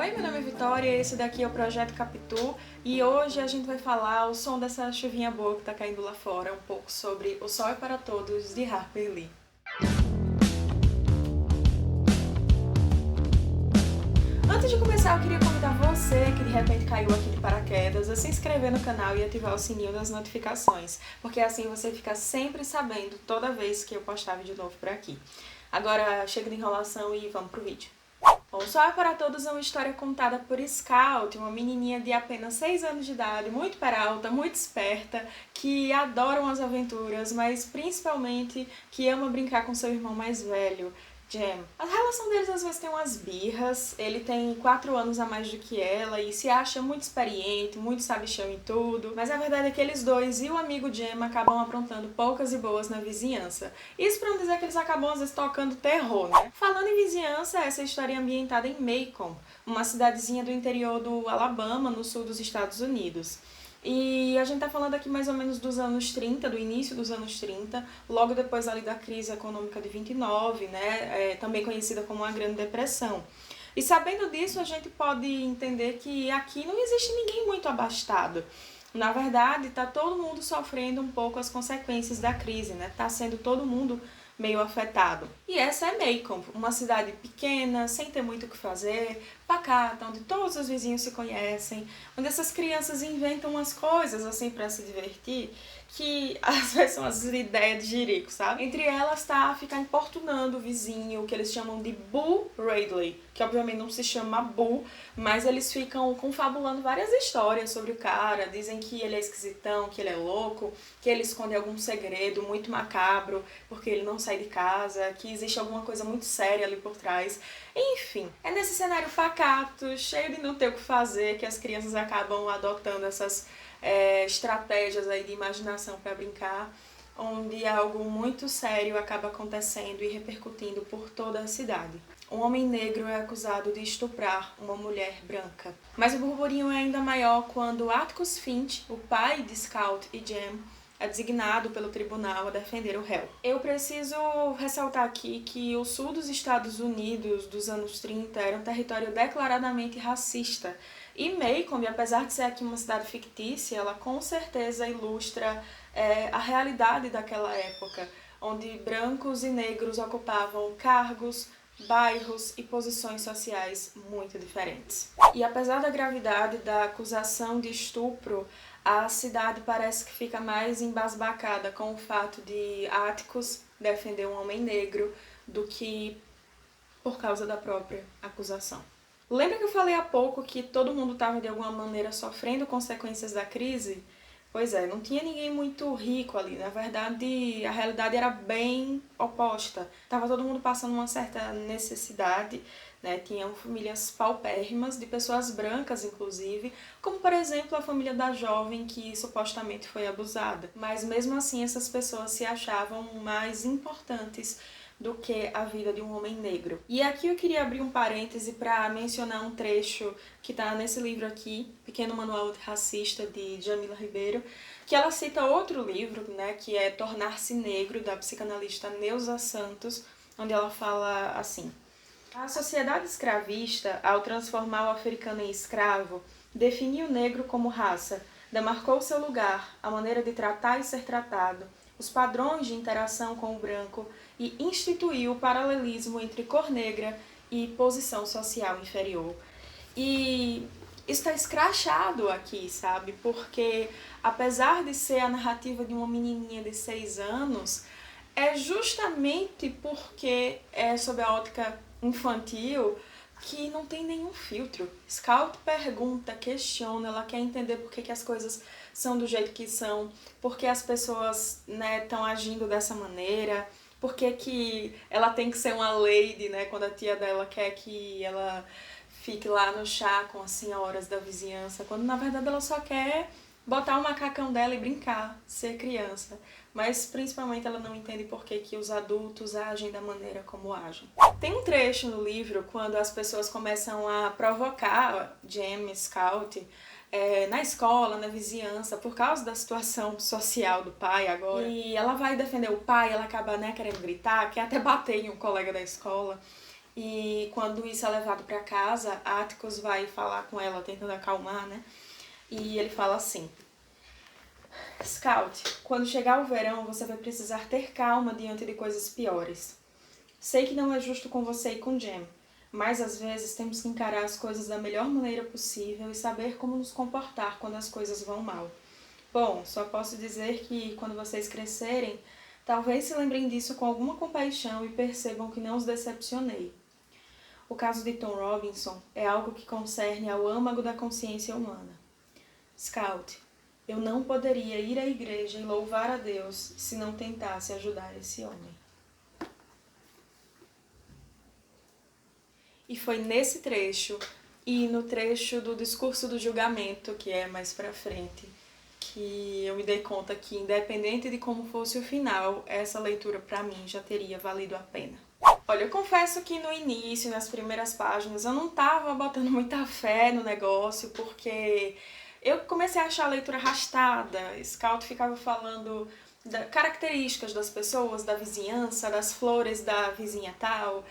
Oi, meu nome é Vitória, esse daqui é o Projeto Capitu e hoje a gente vai falar ao som dessa chuvinha boa que tá caindo lá fora, um pouco sobre O Sol é para Todos, de Harper Lee. Antes de começar, eu queria convidar você que de repente caiu aqui de paraquedas a se inscrever no canal e ativar o sininho das notificações, porque assim você fica sempre sabendo toda vez que eu postar vídeo novo por aqui. Agora chega de enrolação e vamos pro vídeo. Bom, O Sol é para Todos é uma história contada por Scout, uma menininha de apenas 6 anos de idade, muito peralta, muito esperta, que adora umas aventuras, mas principalmente que ama brincar com seu irmão mais velho, Jem. A relação deles às vezes tem umas birras, ele tem 4 anos a mais do que ela e se acha muito experiente, muito sabichão em tudo, mas a verdade é que eles dois e o amigo Jem acabam aprontando poucas e boas na vizinhança. Isso pra não dizer que eles acabam às vezes tocando terror, né? Falando em vizinhança, essa história é ambientada em Macon, uma cidadezinha do interior do Alabama, no sul dos Estados Unidos. E a gente tá falando aqui mais ou menos dos anos 30, do início dos anos 30, logo depois ali da crise econômica de 29, né, também conhecida como a Grande Depressão. E sabendo disso, a gente pode entender que aqui não existe ninguém muito abastado. Na verdade, tá todo mundo sofrendo um pouco as consequências da crise, né? Tá sendo todo mundo meio afetado. E essa é Macon, uma cidade pequena, sem ter muito o que fazer, pacata, onde todos os vizinhos se conhecem, onde essas crianças inventam umas coisas assim para se divertir, que às vezes são as ideias de jirico, sabe? Entre elas tá ficar importunando o vizinho, que eles chamam de Boo Radley, que obviamente não se chama Boo, mas eles ficam confabulando várias histórias sobre o cara, dizem que ele é esquisitão, que ele é louco, que ele esconde algum segredo muito macabro, porque ele não sai de casa, que existe alguma coisa muito séria ali por trás. Enfim, é nesse cenário pacato, cheio de não ter o que fazer, que as crianças acabam adotando essas estratégias aí de imaginação para brincar, onde algo muito sério acaba acontecendo e repercutindo por toda a cidade. Um homem negro é acusado de estuprar uma mulher branca. Mas o burburinho é ainda maior quando Atticus Finch, o pai de Scout e Jem, é designado pelo tribunal a defender o réu. Eu preciso ressaltar aqui que o sul dos Estados Unidos dos anos 30 era um território declaradamente racista. E Macon, apesar de ser aqui uma cidade fictícia, ela com certeza ilustra a realidade daquela época, onde brancos e negros ocupavam cargos, bairros e posições sociais muito diferentes. E apesar da gravidade da acusação de estupro, a cidade parece que fica mais embasbacada com o fato de Atticus defender um homem negro do que por causa da própria acusação. Lembra que eu falei há pouco que todo mundo estava de alguma maneira sofrendo consequências da crise? Pois é, não tinha ninguém muito rico ali. Na verdade, a realidade era bem oposta. Tava todo mundo passando uma certa necessidade, né? Tinham famílias paupérrimas, de pessoas brancas, inclusive, como, por exemplo, a família da jovem que supostamente foi abusada. Mas, mesmo assim, essas pessoas se achavam mais importantes do que a vida de um homem negro. E aqui eu queria abrir um parêntese para mencionar um trecho que está nesse livro aqui, Pequeno Manual Racista, de Jamila Ribeiro, que ela cita outro livro, né, que é Tornar-se Negro, da psicanalista Neuza Santos, onde ela fala assim: a sociedade escravista, ao transformar o africano em escravo, definiu o negro como raça, demarcou seu lugar, a maneira de tratar e ser tratado, os padrões de interação com o branco e instituiu o paralelismo entre cor negra e posição social inferior. E está escrachado aqui, sabe? Porque apesar de ser a narrativa de uma menininha de 6 anos, é justamente porque é sob a ótica infantil que não tem nenhum filtro. Scout pergunta, questiona, ela quer entender por que as coisas são do jeito que são, por que as pessoas, né, estão agindo dessa maneira, por que ela tem que ser uma lady, né, quando a tia dela quer que ela fique lá no chá com as senhoras da vizinhança, quando na verdade ela só quer botar o macacão dela e brincar, ser criança. Mas principalmente ela não entende por que os adultos agem da maneira como agem. Tem um trecho no livro quando as pessoas começam a provocar Jem, Scout, na escola, na vizinhança, por causa da situação social do pai agora. E ela vai defender o pai, ela acaba, né, querendo gritar, quer até bater em um colega da escola. E quando isso é levado para casa, Atticus vai falar com ela, tentando acalmar, né? E ele fala assim: Scout, quando chegar o verão, você vai precisar ter calma diante de coisas piores. Sei que não é justo com você e com Jem, mas às vezes temos que encarar as coisas da melhor maneira possível e saber como nos comportar quando as coisas vão mal. Bom, só posso dizer que quando vocês crescerem, talvez se lembrem disso com alguma compaixão e percebam que não os decepcionei. O caso de Tom Robinson é algo que concerne ao âmago da consciência humana. Scout, eu não poderia ir à igreja e louvar a Deus se não tentasse ajudar esse homem. E foi nesse trecho, e no trecho do discurso do julgamento, que é mais pra frente, que eu me dei conta que, independente de como fosse o final, essa leitura pra mim já teria valido a pena. Olha, eu confesso que no início, nas primeiras páginas, eu não tava botando muita fé no negócio, porque eu comecei a achar a leitura arrastada. Scout ficava falando características das pessoas, da vizinhança, das flores da vizinha tal,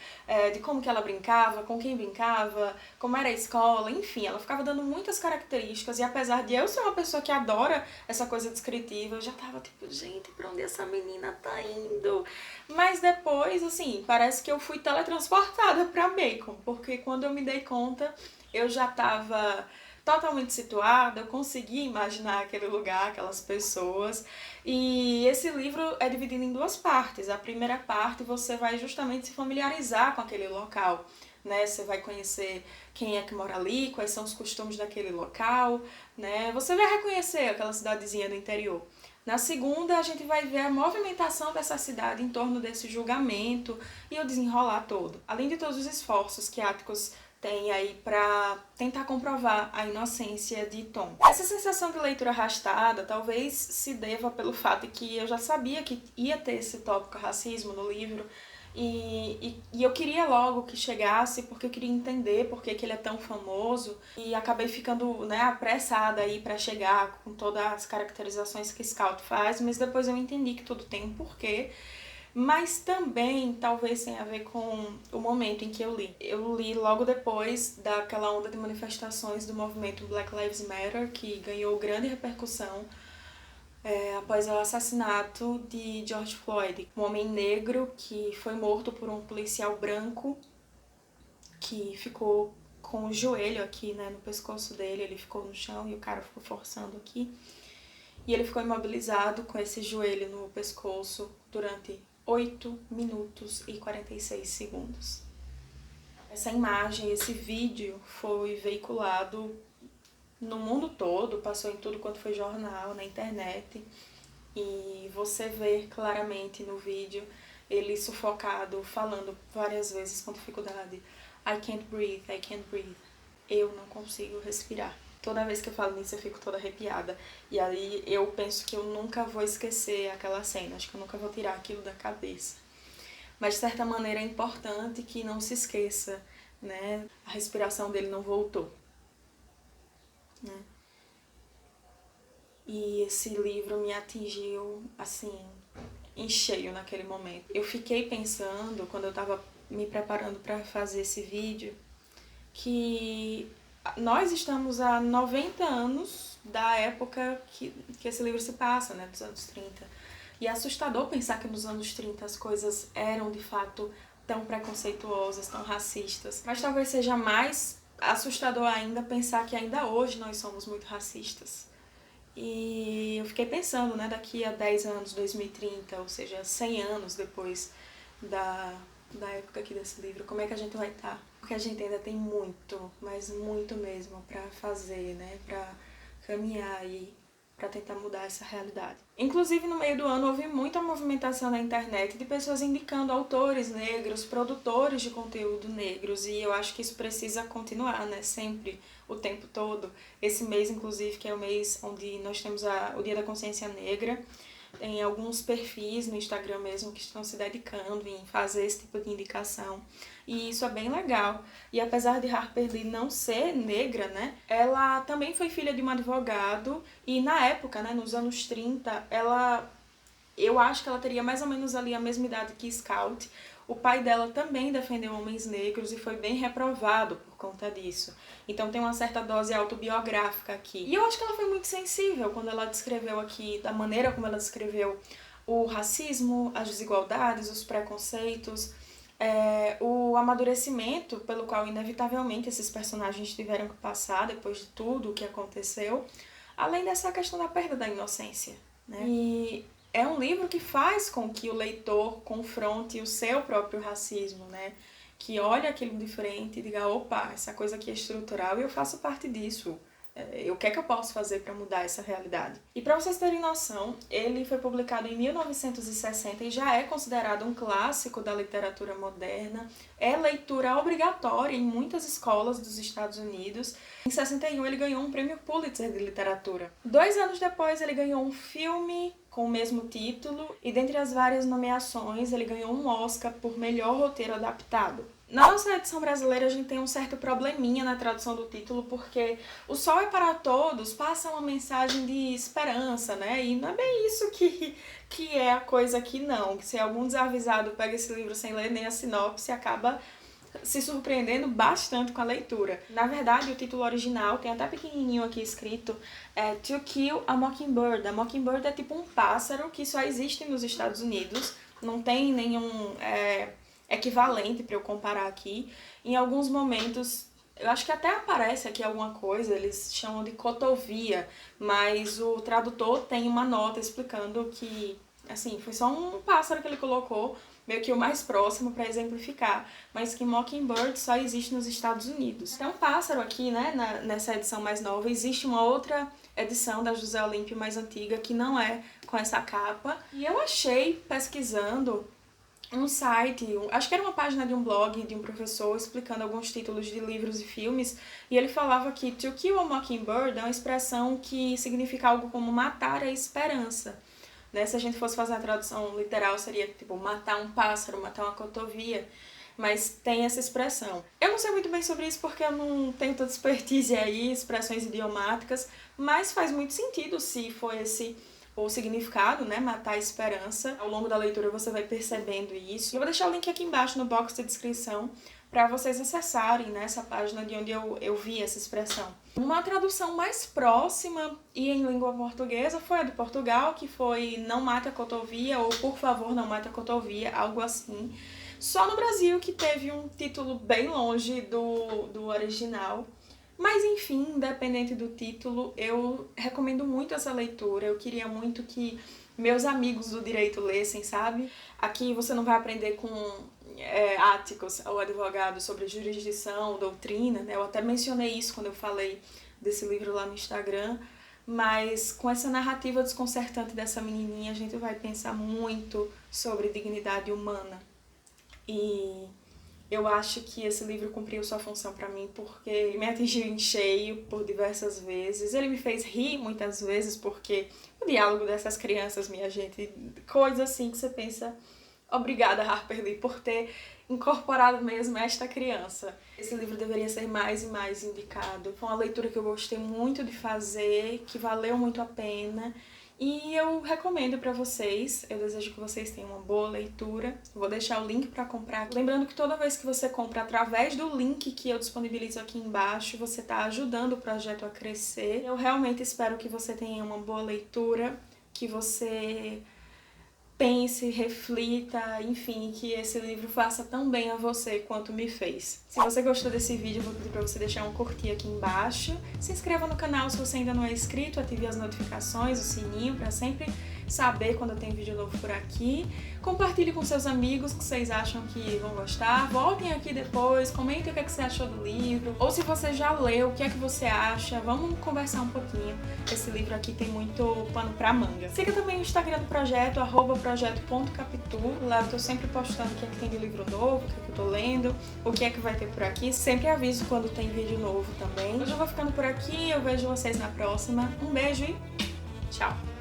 de como que ela brincava, com quem brincava, como era a escola, enfim, ela ficava dando muitas características, e apesar de eu ser uma pessoa que adora essa coisa descritiva, eu já tava tipo, gente, pra onde essa menina tá indo? Mas depois, assim, parece que eu fui teletransportada pra Bacon, porque quando eu me dei conta, eu já tava totalmente situada, eu consegui imaginar aquele lugar, aquelas pessoas. E esse livro é dividido em duas partes. A primeira parte você vai justamente se familiarizar com aquele local, né? Você vai conhecer quem é que mora ali, quais são os costumes daquele local, né? Você vai reconhecer aquela cidadezinha do interior. Na segunda, a gente vai ver a movimentação dessa cidade em torno desse julgamento e o desenrolar todo. Além de todos os esforços que Atticus tem aí para tentar comprovar a inocência de Tom. Essa sensação de leitura arrastada talvez se deva pelo fato de que eu já sabia que ia ter esse tópico racismo no livro e eu queria logo que chegasse porque eu queria entender por que ele é tão famoso e acabei ficando, né, apressada aí para chegar com todas as caracterizações que Scout faz, mas depois eu entendi que tudo tem um porquê. Mas também talvez tenha a ver com o momento em que eu li. Eu li logo depois daquela onda de manifestações do movimento Black Lives Matter, que ganhou grande repercussão após o assassinato de George Floyd, um homem negro que foi morto por um policial branco que ficou com o joelho aqui, né, no pescoço dele, ele ficou no chão e o cara ficou forçando aqui. E ele ficou imobilizado com esse joelho no pescoço durante 8 minutos e 46 segundos. Essa imagem, esse vídeo foi veiculado no mundo todo, passou em tudo quanto foi jornal, na internet, e você vê claramente no vídeo ele sufocado, falando várias vezes com dificuldade: I can't breathe, eu não consigo respirar. Toda vez que eu falo nisso eu fico toda arrepiada. E aí eu penso que eu nunca vou esquecer aquela cena. Acho que eu nunca vou tirar aquilo da cabeça. Mas de certa maneira é importante que não se esqueça, né? A respiração dele não voltou, né? E esse livro me atingiu, assim, em cheio naquele momento. Eu fiquei pensando, quando eu tava me preparando para fazer esse vídeo, que nós estamos há 90 anos da época que esse livro se passa, né, dos anos 30. E é assustador pensar que nos anos 30 as coisas eram, de fato, tão preconceituosas, tão racistas. Mas talvez seja mais assustador ainda pensar que ainda hoje nós somos muito racistas. E eu fiquei pensando, né, daqui a 10 anos, 2030, ou seja, 100 anos depois da época aqui desse livro, como é que a gente vai estar? Porque a gente ainda tem muito, mas muito mesmo pra fazer, né, pra caminhar aí, pra tentar mudar essa realidade. Inclusive, no meio do ano, houve muita movimentação na internet de pessoas indicando autores negros, produtores de conteúdo negros, e eu acho que isso precisa continuar, né, sempre, o tempo todo. Esse mês, inclusive, que é o mês onde nós temos o Dia da Consciência Negra, tem alguns perfis no Instagram mesmo que estão se dedicando em fazer esse tipo de indicação. E isso é bem legal. E apesar de Harper Lee não ser negra, né, ela também foi filha de um advogado. E na época, né, nos anos 30, eu acho que ela teria mais ou menos ali a mesma idade que Scout. o pai dela também defendeu homens negros e foi bem reprovado por conta disso. Então tem uma certa dose autobiográfica aqui. E eu acho que ela foi muito sensível quando ela descreveu aqui, da maneira como ela descreveu o racismo, as desigualdades, os preconceitos, o amadurecimento pelo qual inevitavelmente esses personagens tiveram que passar depois de tudo o que aconteceu, além dessa questão da perda da inocência, né? E é um livro que faz com que o leitor confronte o seu próprio racismo, né? Que olhe aquilo de frente e diga, opa, essa coisa aqui é estrutural e eu faço parte disso. O que é que eu posso fazer para mudar essa realidade? E para vocês terem noção, ele foi publicado em 1960 e já é considerado um clássico da literatura moderna. É leitura obrigatória em muitas escolas dos Estados Unidos. Em 61 ele ganhou um prêmio Pulitzer de literatura. 2 anos depois ele ganhou um filme com o mesmo título e dentre as várias nomeações ele ganhou um Oscar por melhor roteiro adaptado. Na nossa edição brasileira a gente tem um certo probleminha na tradução do título porque O Sol é para Todos passa uma mensagem de esperança, né? E não é bem isso que é a coisa aqui não. Se algum desavisado pega esse livro sem ler nem a sinopse, acaba se surpreendendo bastante com a leitura. Na verdade, o título original, tem até pequenininho aqui escrito, é To Kill a Mockingbird. A Mockingbird é tipo um pássaro que só existe nos Estados Unidos, não tem nenhum equivalente para eu comparar aqui. Em alguns momentos, eu acho que até aparece aqui alguma coisa, eles chamam de cotovia, mas o tradutor tem uma nota explicando que, assim, foi só um pássaro que ele colocou, meio que o mais próximo para exemplificar, mas que Mockingbird só existe nos Estados Unidos. Tem um pássaro aqui, né, nessa edição mais nova, existe uma outra edição da José Olímpio mais antiga que não é com essa capa, e eu achei, pesquisando, um site, acho que era uma página de um blog de um professor explicando alguns títulos de livros e filmes, e ele falava que To Kill a Mockingbird é uma expressão que significa algo como matar a esperança. Né? Se a gente fosse fazer a tradução literal, seria tipo matar um pássaro, matar uma cotovia, mas tem essa expressão. Eu não sei muito bem sobre isso porque eu não tenho tanta expertise aí, expressões idiomáticas, mas faz muito sentido se for esse o significado, né, matar a esperança. Ao longo da leitura você vai percebendo isso. Eu vou deixar o link aqui embaixo no box de descrição para vocês acessarem, né, essa página de onde eu vi essa expressão. Uma tradução mais próxima e em língua portuguesa foi a de Portugal, que foi Não Mate a Cotovia ou Por Favor Não Mate a Cotovia, algo assim. Só no Brasil que teve um título bem longe do original. Mas enfim, independente do título, eu recomendo muito essa leitura. Eu queria muito que meus amigos do direito lessem, sabe? Aqui você não vai aprender com áticos ou advogados sobre jurisdição, doutrina, né? Eu até mencionei isso quando eu falei desse livro lá no Instagram. Mas com essa narrativa desconcertante dessa menininha, a gente vai pensar muito sobre dignidade humana. E eu acho que esse livro cumpriu sua função pra mim porque me atingiu em cheio por diversas vezes. Ele me fez rir muitas vezes porque o diálogo dessas crianças, minha gente, coisa assim que você pensa, obrigada Harper Lee por ter incorporado mesmo esta criança. Esse livro deveria ser mais e mais indicado. Foi uma leitura que eu gostei muito de fazer, que valeu muito a pena. E eu recomendo para vocês, eu desejo que vocês tenham uma boa leitura. Vou deixar o link para comprar. Lembrando que toda vez que você compra através do link que eu disponibilizo aqui embaixo, você está ajudando o projeto a crescer. Eu realmente espero que você tenha uma boa leitura, que você pense, reflita, enfim, que esse livro faça tão bem a você quanto me fez. Se você gostou desse vídeo, eu vou pedir para você deixar um curtir aqui embaixo. Se inscreva no canal se você ainda não é inscrito, ative as notificações, o sininho, para sempre saber quando tem vídeo novo por aqui. Compartilhe com seus amigos que vocês acham que vão gostar. Voltem aqui depois, comentem o que você achou do livro. Ou se você já leu, o que é que você acha. Vamos conversar um pouquinho. Esse livro aqui tem muito pano pra manga. Siga também o Instagram do projeto, @projeto.capitu. Lá eu tô sempre postando o que é que tem de livro novo, o que é que eu tô lendo, o que é que vai ter por aqui. Sempre aviso quando tem vídeo novo também. Hoje eu vou ficando por aqui, eu vejo vocês na próxima. Um beijo e tchau!